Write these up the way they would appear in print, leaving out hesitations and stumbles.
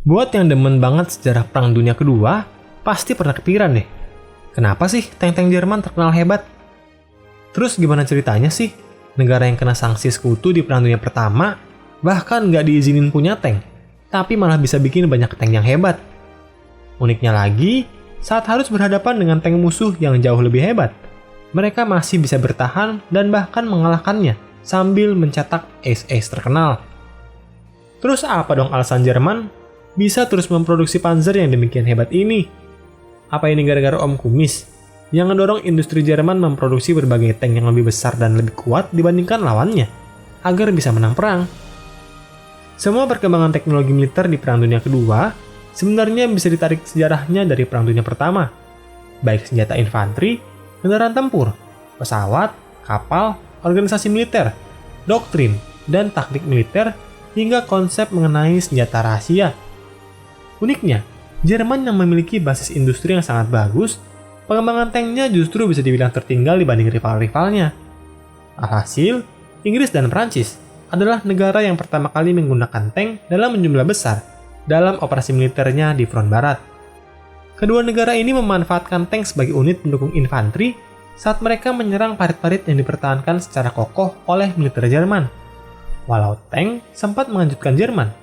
Buat yang demen banget sejarah Perang Dunia Kedua, pasti pernah kepikiran deh, kenapa sih tank-tank Jerman terkenal hebat? Terus gimana ceritanya sih? Negara yang kena sanksi sekutu di Perang Dunia Pertama, bahkan nggak diizinin punya tank, tapi malah bisa bikin banyak tank yang hebat. Uniknya lagi, saat harus berhadapan dengan tank musuh yang jauh lebih hebat, mereka masih bisa bertahan dan bahkan mengalahkannya sambil mencetak ace-ace terkenal. Terus apa dong alasan Jerman bisa terus memproduksi Panzer yang demikian hebat ini? Apa ini gara-gara Om Kumis yang ngedorong industri Jerman memproduksi berbagai tank yang lebih besar dan lebih kuat dibandingkan lawannya agar bisa menang perang? Semua perkembangan teknologi militer di Perang Dunia Kedua sebenarnya bisa ditarik sejarahnya dari Perang Dunia Pertama. Baik senjata infanteri, kendaraan tempur, pesawat, kapal, organisasi militer, doktrin, dan taktik militer hingga konsep mengenai senjata rahasia. Uniknya, Jerman yang memiliki basis industri yang sangat bagus, pengembangan tanknya justru bisa dibilang tertinggal dibanding rival-rivalnya. Alhasil, Inggris dan Prancis adalah negara yang pertama kali menggunakan tank dalam jumlah besar dalam operasi militernya di front barat. Kedua negara ini memanfaatkan tank sebagai unit pendukung infanteri saat mereka menyerang parit-parit yang dipertahankan secara kokoh oleh militer Jerman. Walau tank sempat mengejutkan Jerman,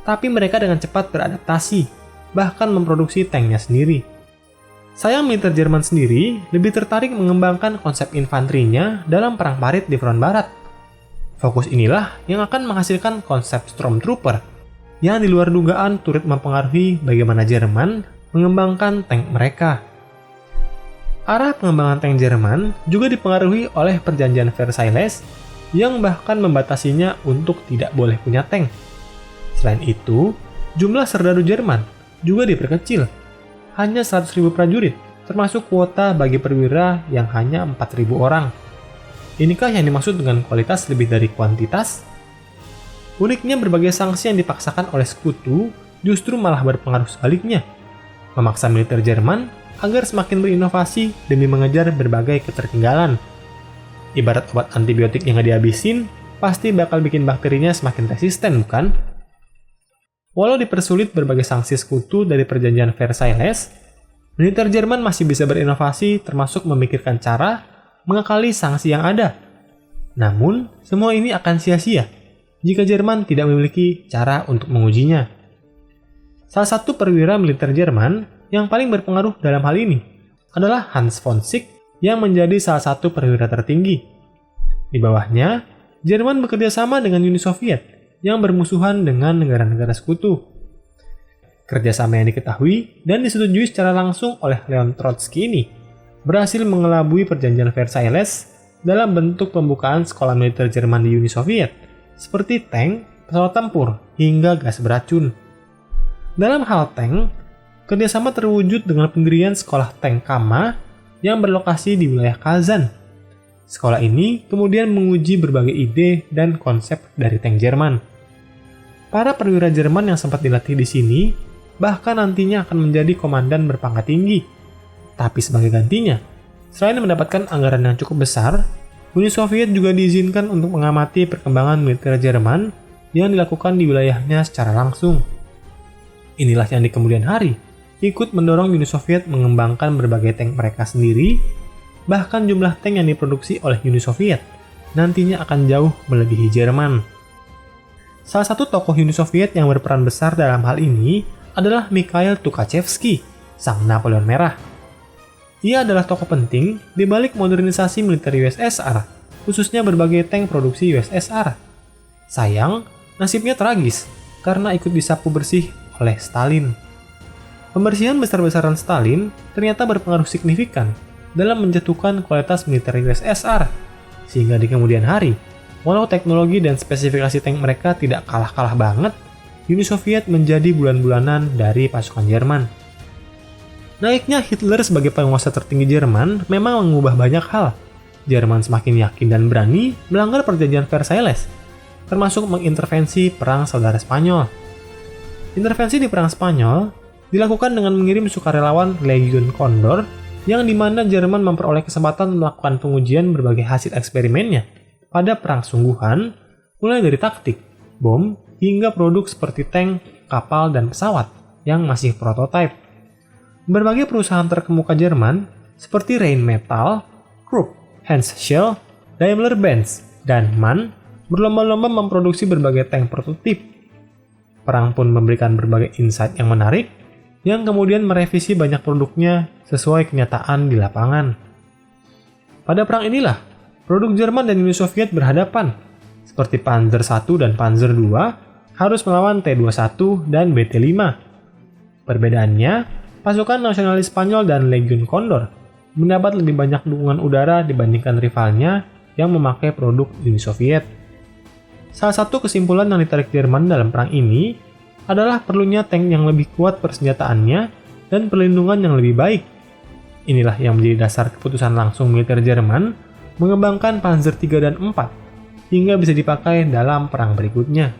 tapi mereka dengan cepat beradaptasi, bahkan memproduksi tanknya sendiri. Sayang militer Jerman sendiri lebih tertarik mengembangkan konsep infanterinya dalam perang parit di front barat. Fokus inilah yang akan menghasilkan konsep Stormtrooper, yang di luar dugaan turut mempengaruhi bagaimana Jerman mengembangkan tank mereka. Arah pengembangan tank Jerman juga dipengaruhi oleh perjanjian Versailles yang bahkan membatasinya untuk tidak boleh punya tank. Selain itu, jumlah serdadu Jerman juga diperkecil, hanya 100.000 prajurit, termasuk kuota bagi perwira yang hanya 4.000 orang. Inikah yang dimaksud dengan kualitas lebih dari kuantitas? Uniknya berbagai sanksi yang dipaksakan oleh sekutu justru malah berpengaruh sebaliknya, memaksa militer Jerman agar semakin berinovasi demi mengejar berbagai ketertinggalan. Ibarat obat antibiotik yang nggak dihabisin, pasti bakal bikin bakterinya semakin resisten, bukan? Walau dipersulit berbagai sanksi sekutu dari perjanjian Versailles, militer Jerman masih bisa berinovasi termasuk memikirkan cara mengakali sanksi yang ada. Namun, semua ini akan sia-sia jika Jerman tidak memiliki cara untuk mengujinya. Salah satu perwira militer Jerman yang paling berpengaruh dalam hal ini adalah Hans von Schick yang menjadi salah satu perwira tertinggi. Di bawahnya, Jerman bekerja sama dengan Uni Soviet yang bermusuhan dengan negara-negara sekutu. Kerjasama yang diketahui dan disetujui secara langsung oleh Leon Trotsky ini berhasil mengelabui perjanjian Versailles dalam bentuk pembukaan sekolah militer Jerman di Uni Soviet, seperti tank, pesawat tempur, hingga gas beracun. Dalam hal tank, kerjasama terwujud dengan pendirian sekolah tank Kama yang berlokasi di wilayah Kazan. Sekolah ini kemudian menguji berbagai ide dan konsep dari tank Jerman. Para perwira Jerman yang sempat dilatih di sini bahkan nantinya akan menjadi komandan berpangkat tinggi. Tapi sebagai gantinya, selain mendapatkan anggaran yang cukup besar, Uni Soviet juga diizinkan untuk mengamati perkembangan militer Jerman yang dilakukan di wilayahnya secara langsung. Inilah yang di kemudian hari ikut mendorong Uni Soviet mengembangkan berbagai tank mereka sendiri. Bahkan jumlah tank yang diproduksi oleh Uni Soviet nantinya akan jauh melebihi Jerman. Salah satu tokoh Uni Soviet yang berperan besar dalam hal ini adalah Mikhail Tukhachevsky, sang Napoleon Merah. Ia adalah tokoh penting di balik modernisasi militer USSR, khususnya berbagai tank produksi USSR. Sayang, nasibnya tragis karena ikut disapu bersih oleh Stalin. Pembersihan besar-besaran Stalin ternyata berpengaruh signifikan dalam menjatuhkan kualitas militer USSR, sehingga di kemudian hari, walau teknologi dan spesifikasi tank mereka tidak kalah-kalah banget, Uni Soviet menjadi bulan-bulanan dari pasukan Jerman. Naiknya Hitler sebagai penguasa tertinggi Jerman memang mengubah banyak hal. Jerman semakin yakin dan berani melanggar perjanjian Versailles, termasuk mengintervensi perang saudara Spanyol. Intervensi di perang Spanyol dilakukan dengan mengirim sukarelawan Legion Condor yang dimana Jerman memperoleh kesempatan melakukan pengujian berbagai hasil eksperimennya pada perang sungguhan, mulai dari taktik, bom, hingga produk seperti tank, kapal, dan pesawat yang masih prototipe. Berbagai perusahaan terkemuka Jerman seperti Rheinmetall, Krupp, Henschel, Daimler-Benz, dan MAN berlomba-lomba memproduksi berbagai tank prototip. Perang pun memberikan berbagai insight yang menarik, yang kemudian merevisi banyak produknya sesuai kenyataan di lapangan. Pada perang inilah, produk Jerman dan Uni Soviet berhadapan, seperti Panzer I dan Panzer II harus melawan T-21 dan BT-5. Perbedaannya, pasukan nasionalis Spanyol dan Legion Condor mendapat lebih banyak dukungan udara dibandingkan rivalnya yang memakai produk Uni Soviet. Salah satu kesimpulan yang ditarik Jerman dalam perang ini adalah perlunya tank yang lebih kuat persenjataannya dan perlindungan yang lebih baik. Inilah yang menjadi dasar keputusan langsung militer Jerman mengembangkan Panzer III dan IV hingga bisa dipakai dalam perang berikutnya.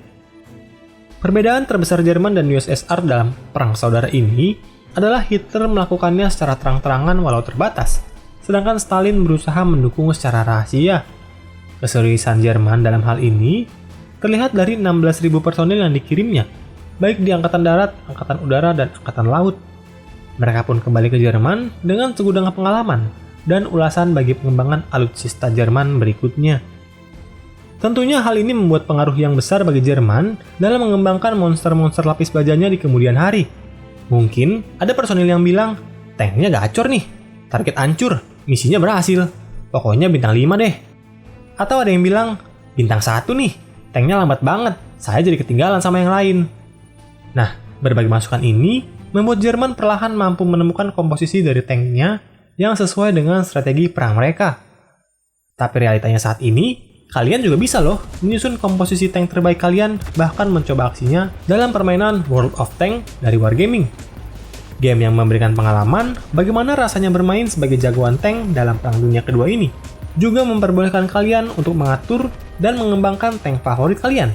Perbedaan terbesar Jerman dan USSR dalam perang saudara ini adalah Hitler melakukannya secara terang-terangan walau terbatas, sedangkan Stalin berusaha mendukung secara rahasia. Keseriusan Jerman dalam hal ini terlihat dari 16.000 personil yang dikirimnya, baik di Angkatan Darat, Angkatan Udara, dan Angkatan Laut. Mereka pun kembali ke Jerman dengan segudang pengalaman dan ulasan bagi pengembangan alutsista Jerman berikutnya. Tentunya hal ini membuat pengaruh yang besar bagi Jerman dalam mengembangkan monster-monster lapis bajanya di kemudian hari. Mungkin ada personil yang bilang, tanknya gacor nih, target hancur, misinya berhasil, pokoknya bintang 5 deh. Atau ada yang bilang, bintang 1 nih, tanknya lambat banget, saya jadi ketinggalan sama yang lain. Nah, berbagai masukan ini membuat Jerman perlahan mampu menemukan komposisi dari tanknya yang sesuai dengan strategi perang mereka. Tapi realitanya saat ini, kalian juga bisa loh menyusun komposisi tank terbaik kalian, bahkan mencoba aksinya dalam permainan World of Tanks dari Wargaming. Game yang memberikan pengalaman bagaimana rasanya bermain sebagai jagoan tank dalam Perang Dunia Kedua ini, juga memperbolehkan kalian untuk mengatur dan mengembangkan tank favorit kalian,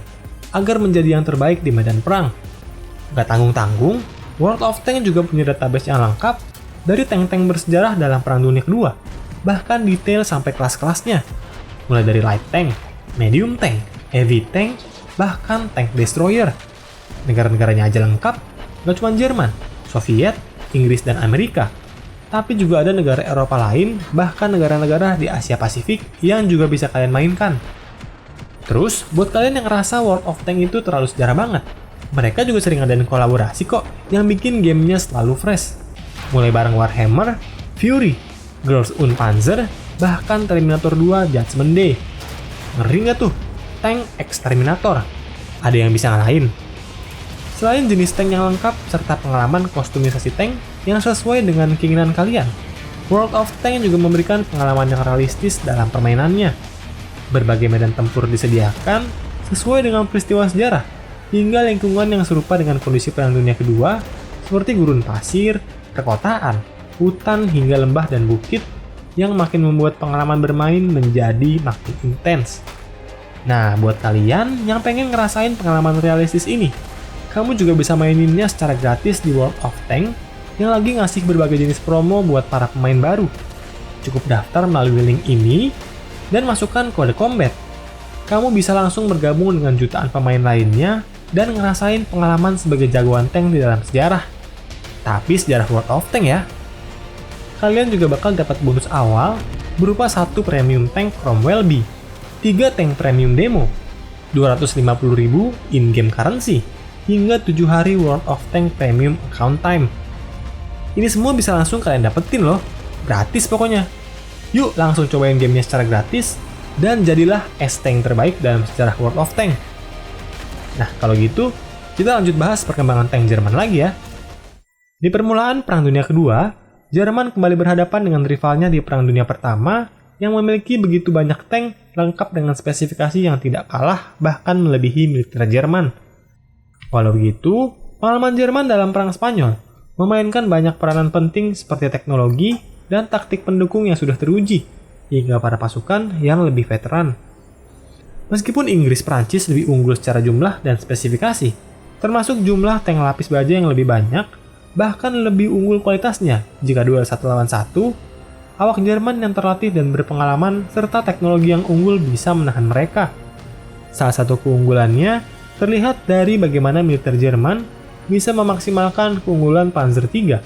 agar menjadi yang terbaik di medan perang. Gak tanggung-tanggung, World of Tanks juga punya database yang lengkap dari tank-tank bersejarah dalam Perang Dunia Kedua, bahkan detail sampai kelas-kelasnya. Mulai dari light tank, medium tank, heavy tank, bahkan tank destroyer. Negara-negaranya aja lengkap, gak cuma Jerman, Soviet, Inggris, dan Amerika, tapi juga ada negara Eropa lain, bahkan negara-negara di Asia Pasifik yang juga bisa kalian mainkan. Terus, buat kalian yang ngerasa World of Tanks itu terlalu sejarah banget, mereka juga sering ngadain kolaborasi kok, yang bikin gamenya selalu fresh. Mulai bareng Warhammer, Fury, Girls und Panzer, bahkan Terminator 2 Judgment Day. Ngeri nggak tuh? Tank Exterminator. Ada yang bisa ngalahin? Selain jenis tank yang lengkap serta pengalaman kostumisasi tank yang sesuai dengan keinginan kalian, World of Tanks juga memberikan pengalaman yang realistis dalam permainannya. Berbagai medan tempur disediakan sesuai dengan peristiwa sejarah, hingga lingkungan yang serupa dengan kondisi Perang Dunia Kedua, seperti gurun pasir, perkotaan, hutan, hingga lembah dan bukit, yang makin membuat pengalaman bermain menjadi makin intens. Nah, buat kalian yang pengen ngerasain pengalaman realistis ini, kamu juga bisa maininnya secara gratis di World of Tanks yang lagi ngasih berbagai jenis promo buat para pemain baru. Cukup daftar melalui link ini dan masukkan kode combat. Kamu bisa langsung bergabung dengan jutaan pemain lainnya dan ngerasain pengalaman sebagai jagoan tank di dalam sejarah. Tapi sejarah World of Tanks ya. Kalian juga bakal dapat bonus awal berupa 1 premium tank Cromwell B, 3 tank premium demo, 250.000 in-game currency, hingga 7 hari World of Tanks premium account time. Ini semua bisa langsung kalian dapetin loh, gratis pokoknya. Yuk langsung cobain gamenya secara gratis, dan jadilah S-Tank terbaik dalam sejarah World of Tanks. Nah kalau gitu, kita lanjut bahas perkembangan tank Jerman lagi ya. Di permulaan Perang Dunia Kedua, Jerman kembali berhadapan dengan rivalnya di Perang Dunia Pertama yang memiliki begitu banyak tank lengkap dengan spesifikasi yang tidak kalah bahkan melebihi militer Jerman. Walau begitu, pengalaman Jerman dalam Perang Spanyol memainkan banyak peranan penting seperti teknologi dan taktik pendukung yang sudah teruji, hingga para pasukan yang lebih veteran. Meskipun Inggris-Prancis lebih unggul secara jumlah dan spesifikasi, termasuk jumlah tank lapis baja yang lebih banyak, bahkan lebih unggul kualitasnya jika duel 1 lawan 1, awak Jerman yang terlatih dan berpengalaman serta teknologi yang unggul bisa menahan mereka. Salah satu keunggulannya terlihat dari bagaimana militer Jerman bisa memaksimalkan keunggulan Panzer III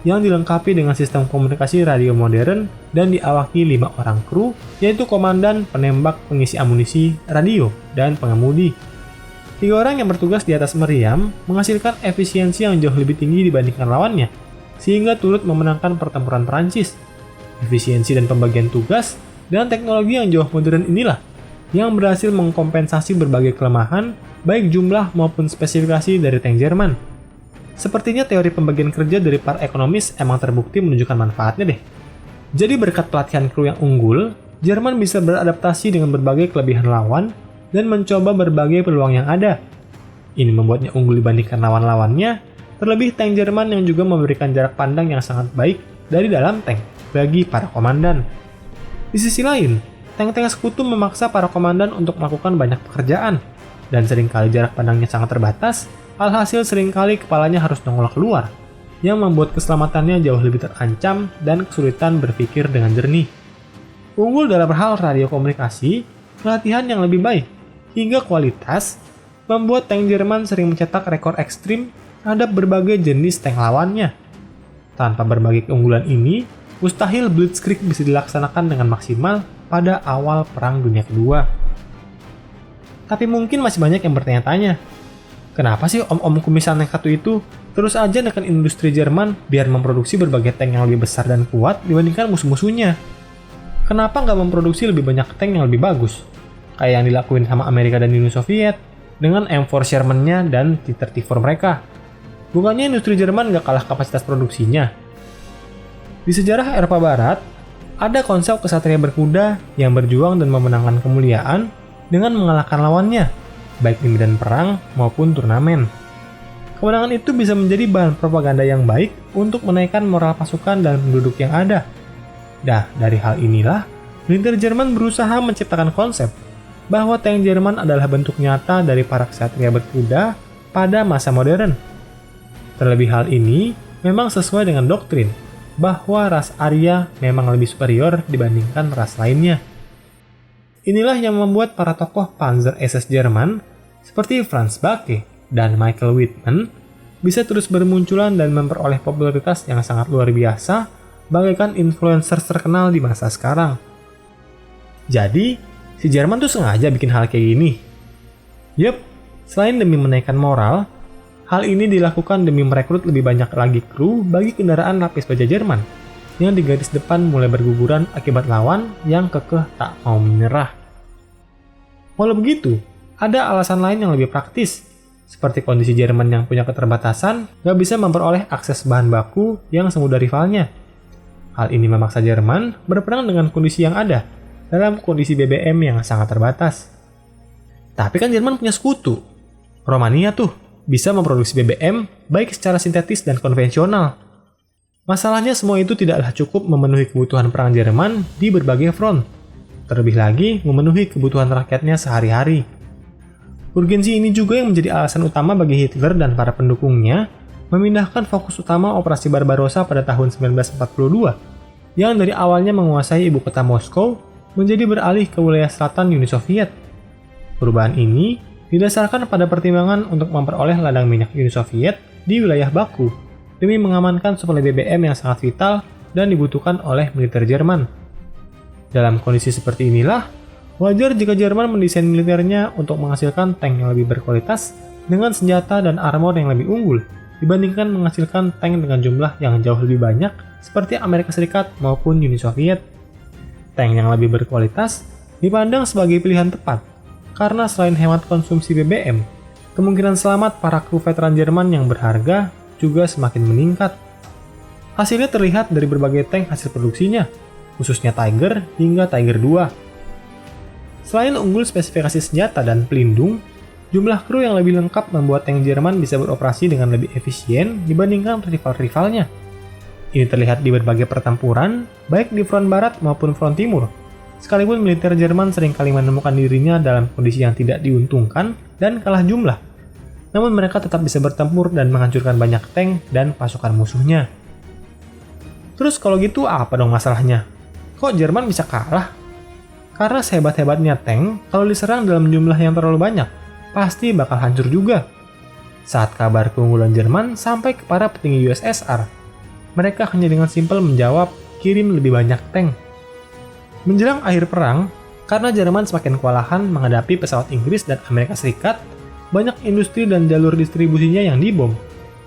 yang dilengkapi dengan sistem komunikasi radio modern dan diawaki 5 orang kru, yaitu komandan, penembak, pengisi amunisi, radio, dan pengemudi. 3 orang yang bertugas di atas meriam menghasilkan efisiensi yang jauh lebih tinggi dibandingkan lawannya, sehingga turut memenangkan pertempuran Perancis. Efisiensi dan pembagian tugas dan teknologi yang jauh modern inilah yang berhasil mengkompensasi berbagai kelemahan, baik jumlah maupun spesifikasi dari tank Jerman. Sepertinya teori pembagian kerja dari para ekonomis emang terbukti menunjukkan manfaatnya deh. Jadi berkat pelatihan kru yang unggul, Jerman bisa beradaptasi dengan berbagai kelebihan lawan dan mencoba berbagai peluang yang ada. Ini membuatnya unggul dibandingkan lawan-lawannya, terlebih tank Jerman yang juga memberikan jarak pandang yang sangat baik dari dalam tank bagi para komandan. Di sisi lain, tank-tank sekutu memaksa para komandan untuk melakukan banyak pekerjaan, dan seringkali jarak pandangnya sangat terbatas, alhasil seringkali kepalanya harus nongol keluar, yang membuat keselamatannya jauh lebih terancam dan kesulitan berpikir dengan jernih. Unggul dalam hal radio komunikasi, pelatihan yang lebih baik, hingga kualitas, membuat tank Jerman sering mencetak rekor ekstrim terhadap berbagai jenis tank lawannya. Tanpa berbagai keunggulan ini, mustahil Blitzkrieg bisa dilaksanakan dengan maksimal pada awal Perang Dunia Kedua. Tapi mungkin masih banyak yang bertanya-tanya, kenapa sih om-om kumisan tank satu itu terus aja neken industri Jerman biar memproduksi berbagai tank yang lebih besar dan kuat dibandingkan musuh-musuhnya? Kenapa nggak memproduksi lebih banyak tank yang lebih bagus? Kayak yang dilakuin sama Amerika dan Uni Soviet dengan M4 Sherman-nya dan T-34 mereka. Bukannya industri Jerman nggak kalah kapasitas produksinya? Di sejarah Eropa Barat, ada konsep kesatria berkuda yang berjuang dan memenangkan kemuliaan dengan mengalahkan lawannya, baik di medan perang maupun turnamen. Kemenangan itu bisa menjadi bahan propaganda yang baik untuk menaikkan moral pasukan dan penduduk yang ada. Nah, dari hal inilah, militer Jerman berusaha menciptakan konsep bahwa tank Jerman adalah bentuk nyata dari para ksatria berkuda pada masa modern. Terlebih hal ini memang sesuai dengan doktrin bahwa ras Arya memang lebih superior dibandingkan ras lainnya. Inilah yang membuat para tokoh Panzer SS Jerman seperti Franz Backe dan Michael Wittmann bisa terus bermunculan dan memperoleh popularitas yang sangat luar biasa bagaikan influencer terkenal di masa sekarang. Jadi, si Jerman tuh sengaja bikin hal kayak gini. Yep, selain demi menaikkan moral, hal ini dilakukan demi merekrut lebih banyak lagi kru bagi kendaraan lapis baja Jerman yang di garis depan mulai berguguran akibat lawan yang kekeh tak mau menyerah. Walau begitu, ada alasan lain yang lebih praktis, seperti kondisi Jerman yang punya keterbatasan gak bisa memperoleh akses bahan baku yang semudah rivalnya. Hal ini memaksa Jerman berperang dengan kondisi yang ada dalam kondisi BBM yang sangat terbatas. Tapi kan Jerman punya sekutu. Romania tuh bisa memproduksi BBM baik secara sintetis dan konvensional. Masalahnya semua itu tidaklah cukup memenuhi kebutuhan perang Jerman di berbagai front. Terlebih lagi memenuhi kebutuhan rakyatnya sehari-hari. Urgensi ini juga yang menjadi alasan utama bagi Hitler dan para pendukungnya memindahkan fokus utama Operasi Barbarossa pada tahun 1942 yang dari awalnya menguasai ibu kota Moskow menjadi beralih ke wilayah selatan Uni Soviet. Perubahan ini didasarkan pada pertimbangan untuk memperoleh ladang minyak Uni Soviet di wilayah Baku demi mengamankan suplai BBM yang sangat vital dan dibutuhkan oleh militer Jerman. Dalam kondisi seperti inilah, wajar jika Jerman mendesain militernya untuk menghasilkan tank yang lebih berkualitas dengan senjata dan armor yang lebih unggul dibandingkan menghasilkan tank dengan jumlah yang jauh lebih banyak seperti Amerika Serikat maupun Uni Soviet. Tank yang lebih berkualitas dipandang sebagai pilihan tepat karena selain hemat konsumsi BBM, kemungkinan selamat para kru veteran Jerman yang berharga juga semakin meningkat. Hasilnya terlihat dari berbagai tank hasil produksinya, khususnya Tiger hingga Tiger II. Selain unggul spesifikasi senjata dan pelindung, jumlah kru yang lebih lengkap membuat tank Jerman bisa beroperasi dengan lebih efisien dibandingkan rival-rivalnya. Ini terlihat di berbagai pertempuran, baik di front barat maupun front timur. Sekalipun militer Jerman seringkali menemukan dirinya dalam kondisi yang tidak diuntungkan dan kalah jumlah, namun mereka tetap bisa bertempur dan menghancurkan banyak tank dan pasukan musuhnya. Terus kalau gitu apa dong masalahnya? Kok Jerman bisa kalah? Karena sehebat-hebatnya tank, kalau diserang dalam jumlah yang terlalu banyak, pasti bakal hancur juga. Saat kabar keunggulan Jerman sampai ke para petinggi USSR, mereka hanya dengan simpel menjawab, kirim lebih banyak tank. Menjelang akhir perang, karena Jerman semakin kewalahan menghadapi pesawat Inggris dan Amerika Serikat, banyak industri dan jalur distribusinya yang dibom,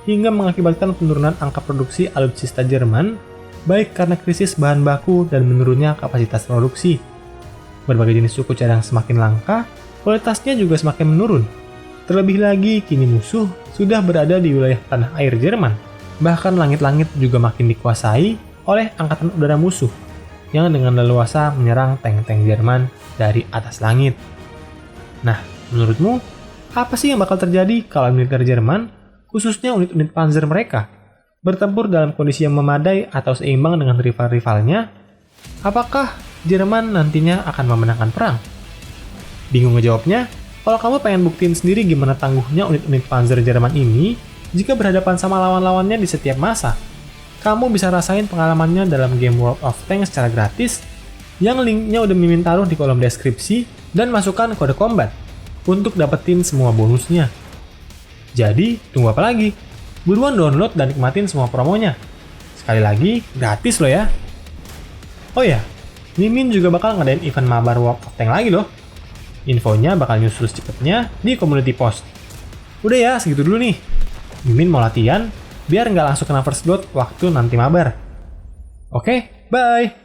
hingga mengakibatkan penurunan angka produksi alutsista Jerman, baik karena krisis bahan baku dan menurunnya kapasitas produksi. Berbagai jenis suku cadang semakin langka, kualitasnya juga semakin menurun. Terlebih lagi, kini musuh sudah berada di wilayah tanah air Jerman. Bahkan langit-langit juga makin dikuasai oleh angkatan udara musuh, yang dengan leluasa menyerang tank-tank Jerman dari atas langit. Nah, menurutmu, apa sih yang bakal terjadi kalau militer Jerman, khususnya unit-unit panzer mereka, bertempur dalam kondisi yang memadai atau seimbang dengan rival-rivalnya? Apakah Jerman nantinya akan memenangkan perang? Bingung ngejawabnya? Kalau kamu pengen buktiin sendiri gimana tangguhnya unit-unit panzer Jerman ini jika berhadapan sama lawan-lawannya di setiap masa, kamu bisa rasain pengalamannya dalam game World of Tanks secara gratis, yang linknya udah mimin taruh di kolom deskripsi, dan masukkan kode combat untuk dapetin semua bonusnya. Jadi, tunggu apa lagi? Buruan download dan nikmatin semua promonya. Sekali lagi, gratis loh ya. Oh ya, Mimin juga bakal ngadain event mabar World of Tanks lagi loh. Infonya bakal nyusul secepetnya di community post. Udah ya, segitu dulu nih. Mimin mau latihan, biar nggak langsung kena first blood waktu nanti mabar. Oke, bye!